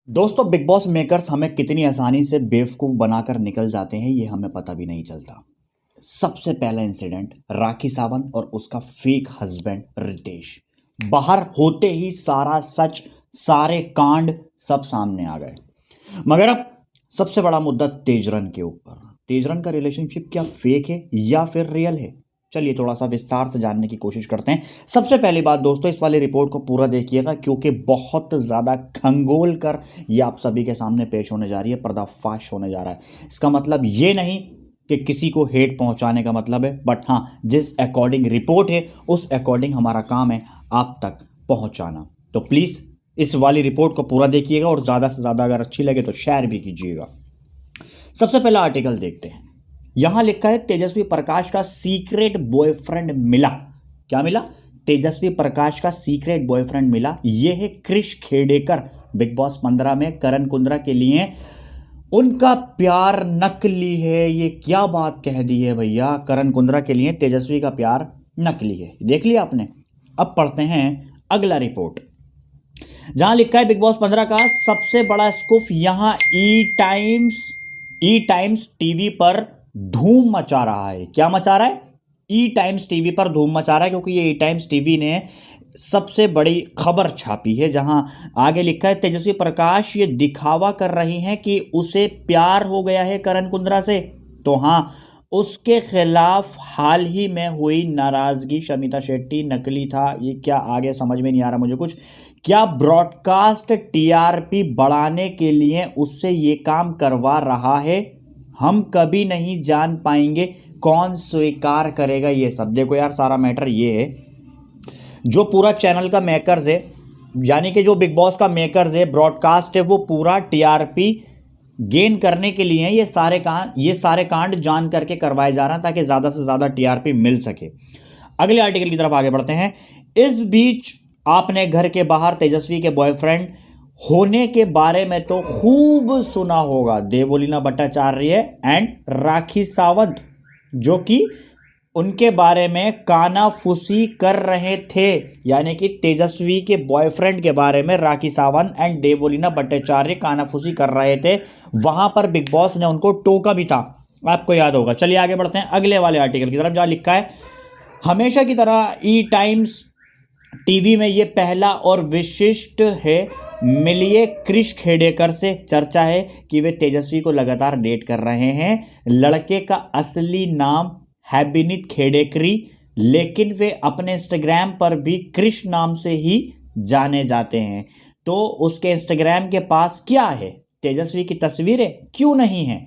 दोस्तों, big boss makers हमें कितनी आसानी से बेवकूफ़ बनाकर निकल जाते हैं ये हमें पता भी नहीं चलता। सबसे पहला इंसिडेंट राखी सावंत और उसका फेक हस्बैंड रितेश। बाहर होते ही सारा सच, सारे कांड सब सामने आ गए। मगर अब सबसे बड़ा मुद्दा तेजरन के ऊपर। तेजरन का रिलेशनशिप क्या फेक है या फिर रियल है? चलिए थोड़ा सा विस्तार से जानने की कोशिश करते हैं। सबसे पहली बात दोस्तों, इस वाली रिपोर्ट को पूरा देखिएगा क्योंकि बहुत ज़्यादा खंगोल कर ये आप सभी के सामने पेश होने जा रही है, पर्दाफाश होने जा रहा है। इसका मतलब ये नहीं कि किसी को हेट पहुंचाने का मतलब है, बट हाँ, जिस अकॉर्डिंग रिपोर्ट है उस अकॉर्डिंग हमारा काम है आप तक पहुंचाना। तो प्लीज़ इस वाली रिपोर्ट को पूरा देखिएगा और ज़्यादा से ज़्यादा अगर अच्छी लगे तो शेयर भी कीजिएगा। सबसे पहला आर्टिकल देखते हैं। यहां लिखा है तेजस्वी प्रकाश का सीक्रेट बॉयफ्रेंड मिला। क्या मिला? तेजस्वी प्रकाश का सीक्रेट बॉयफ्रेंड मिला। यह है क्रिश खेडेकर। बिग बॉस 15 में करण कुंद्रा के लिए उनका प्यार नकली है। ये क्या बात कह दी है भैया? करण कुंद्रा के लिए तेजस्वी का प्यार नकली है। देख लिया आपने। अब पढ़ते हैं अगला रिपोर्ट, जहां लिखा है बिग बॉस 15 का सबसे बड़ा स्कूफ। यहां ई टाइम्स टीवी पर धूम मचा रहा है। क्या मचा रहा है? ई टाइम्स टीवी पर धूम मचा रहा है क्योंकि ये ई टाइम्स टीवी ने सबसे बड़ी खबर छापी है, जहां आगे लिखा है तेजस्वी प्रकाश ये दिखावा कर रही हैं कि उसे प्यार हो गया है करण कुंद्रा से। तो हाँ, उसके खिलाफ हाल ही में हुई नाराजगी। शमिता शेट्टी नकली था। ये क्या, आगे समझ में नहीं आ रहा मुझे कुछ। क्या ब्रॉडकास्ट टीआरपी बढ़ाने के लिए उससे ये काम करवा रहा है? हम कभी नहीं जान पाएंगे, कौन स्वीकार करेगा ये सब। देखो यार, सारा मैटर ये है, जो पूरा चैनल का मेकर्स है, यानी कि जो बिग बॉस का मेकर्स है, ब्रॉडकास्ट है, वो पूरा टीआरपी गेन करने के लिए ये सारे कांड जान करके करवाए जा रहे हैं ताकि ज़्यादा से ज़्यादा टीआरपी मिल सके। अगले आर्टिकल की तरफ आगे बढ़ते हैं। इस बीच आपने घर के बाहर तेजस्वी के बॉयफ्रेंड होने के बारे में तो खूब सुना होगा। देवोलीना भट्टाचार्य एंड राखी सावंत, जो कि उनके बारे में कानाफूसी कर रहे थे, यानी कि तेजस्वी के बॉयफ्रेंड के बारे में राखी सावंत एंड देवोलीना भट्टाचार्य कानाफूसी कर रहे थे। वहां पर बिग बॉस ने उनको टोका भी था, आपको याद होगा। चलिए आगे बढ़ते हैं अगले वाले आर्टिकल की तरफ, जहां लिखा है हमेशा की तरह ई टाइम्स टीवी में ये पहला और विशिष्ट है। मिलिए क्रिश खेडेकर से। चर्चा है कि वे तेजस्वी को लगातार डेट कर रहे हैं। लड़के का असली नाम है विनीत खेडेकरी, लेकिन वे अपने इंस्टाग्राम पर भी क्रिश नाम से ही जाने जाते हैं। तो उसके इंस्टाग्राम के पास क्या है? तेजस्वी की तस्वीरें क्यों नहीं है?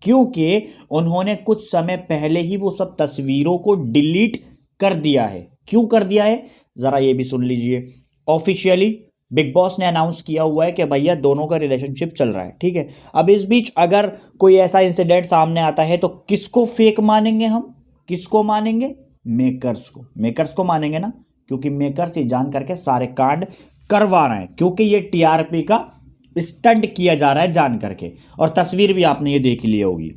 क्योंकि उन्होंने कुछ समय पहले ही वो सब तस्वीरों को डिलीट कर दिया है। क्यों कर दिया है, जरा ये भी सुन लीजिए। ऑफिशियली बिग बॉस ने अनाउंस किया हुआ है कि भैया दोनों का रिलेशनशिप चल रहा है, ठीक है। अब इस बीच अगर कोई ऐसा इंसिडेंट सामने आता है तो किसको फेक मानेंगे हम? किसको मानेंगे? मेकर्स को मानेंगे ना, क्योंकि मेकर्स ये जान करके सारे कांड करवा रहे हैं, क्योंकि ये टीआरपी का स्टंट किया जा रहा है जान करके। और तस्वीर भी आपने ये देख ली होगी।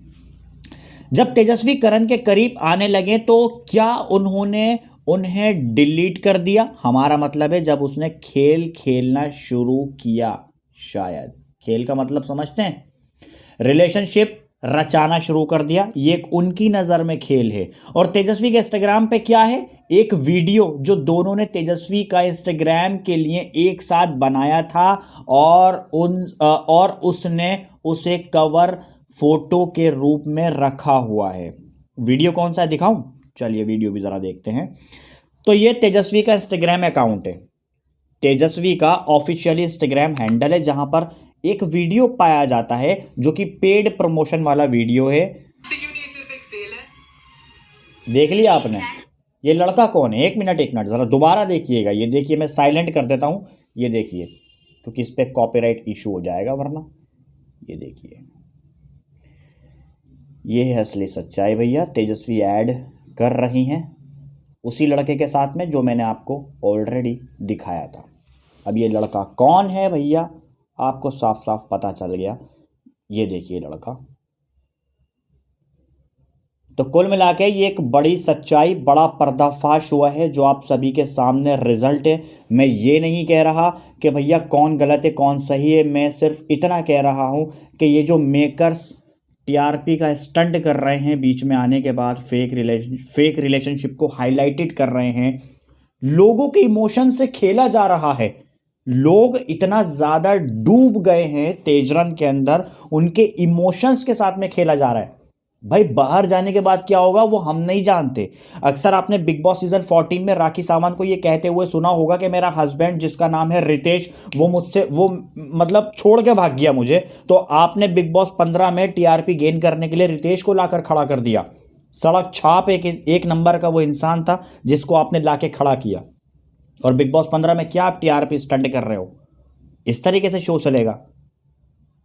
जब तेजस्वी करण के करीब आने लगे तो क्या उन्होंने उन्हें डिलीट कर दिया? हमारा मतलब है जब उसने खेल खेलना शुरू किया। शायद खेल का मतलब समझते हैं, रिलेशनशिप रचाना शुरू कर दिया। ये एक उनकी नज़र में खेल है। और तेजस्वी के इंस्टाग्राम पे क्या है? एक वीडियो जो दोनों ने तेजस्वी का इंस्टाग्राम के लिए एक साथ बनाया था, और उसने उसे कवर फोटो के रूप में रखा हुआ है। वीडियो कौन सा है दिखाऊं? चलिए वीडियो भी ज़रा देखते हैं। तो ये तेजस्वी का इंस्टाग्राम अकाउंट है, तेजस्वी का ऑफिशियल इंस्टाग्राम हैंडल है, जहां पर एक वीडियो पाया जाता है जो कि पेड प्रमोशन वाला वीडियो है। देख लिया आपने? ये लड़का कौन है? एक मिनट ज़रा दोबारा देखिएगा। ये देखिए, मैं साइलेंट कर देता हूँ। ये देखिए, क्योंकि इस पर कॉपीराइट इशू हो जाएगा वरना। ये देखिए, ये है असली सच्चाई भैया। तेजस्वी ऐड कर रही हैं उसी लड़के के साथ में जो मैंने आपको ऑलरेडी दिखाया था। अब ये लड़का कौन है भैया, आपको साफ साफ पता चल गया। ये देखिए लड़का, तो कुल मिला के ये एक बड़ी सच्चाई, बड़ा पर्दाफाश हुआ है जो आप सभी के सामने रिजल्ट है। मैं ये नहीं कह रहा कि भैया कौन गलत है कौन सही है, मैं सिर्फ इतना कह रहा हूँ कि ये जो मेकर्स टीआरपी का स्टंट कर रहे हैं बीच में आने के बाद, फेक रिलेशनशिप को हाईलाइटेड कर रहे हैं, लोगों के इमोशन से खेला जा रहा है। लोग इतना ज़्यादा डूब गए हैं तेजरन के अंदर, उनके इमोशंस के साथ में खेला जा रहा है। भाई बाहर जाने के बाद क्या होगा वो हम नहीं जानते। अक्सर आपने बिग बॉस सीजन 14 में राखी सावंत को ये कहते हुए सुना होगा कि मेरा हस्बैंड जिसका नाम है रितेश वो मुझसे वो मतलब छोड़ के भाग गया मुझे, तो आपने बिग बॉस 15 में टीआरपी गेन करने के लिए रितेश को लाकर खड़ा कर दिया। सड़क छाप एक नंबर का वो इंसान था जिसको आपने लाके खड़ा किया, और बिग बॉस 15 में क्या आप टीआरपी स्टंट कर रहे हो? इस तरीके से शो चलेगा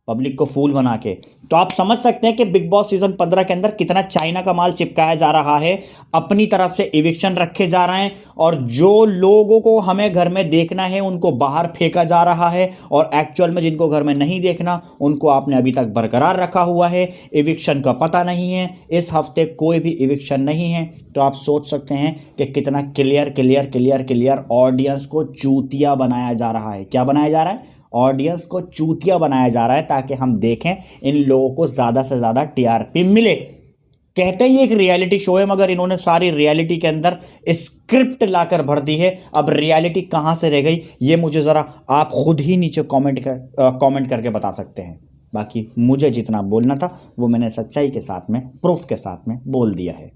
पब्लिक को फूल बना के? तो आप समझ सकते हैं कि बिग बॉस सीजन 15 के अंदर कितना चाइना का माल चिपकाया जा रहा है, अपनी तरफ से इविक्शन रखे जा रहे हैं, और जो लोगों को हमें घर में देखना है उनको बाहर फेंका जा रहा है, और एक्चुअल में जिनको घर में नहीं देखना उनको आपने अभी तक बरकरार रखा हुआ है। इविक्शन का पता नहीं है, इस हफ्ते कोई भी इविक्शन नहीं है। तो आप सोच सकते हैं कि कितना clear clear clear clear audience को चूतिया बनाया जा रहा है। क्या बनाया जा रहा है? ऑडियंस को चूतिया बनाया जा रहा है ताकि हम देखें इन लोगों को ज़्यादा से ज़्यादा टीआरपी मिले। कहते हैं ये एक रियलिटी शो है, मगर इन्होंने सारी रियलिटी के अंदर स्क्रिप्ट लाकर भर दी है। अब रियलिटी कहाँ से रह गई ये मुझे ज़रा आप खुद ही नीचे कमेंट करके बता सकते हैं। बाकी मुझे जितना बोलना था वो मैंने सच्चाई के साथ में, प्रूफ के साथ में बोल दिया है।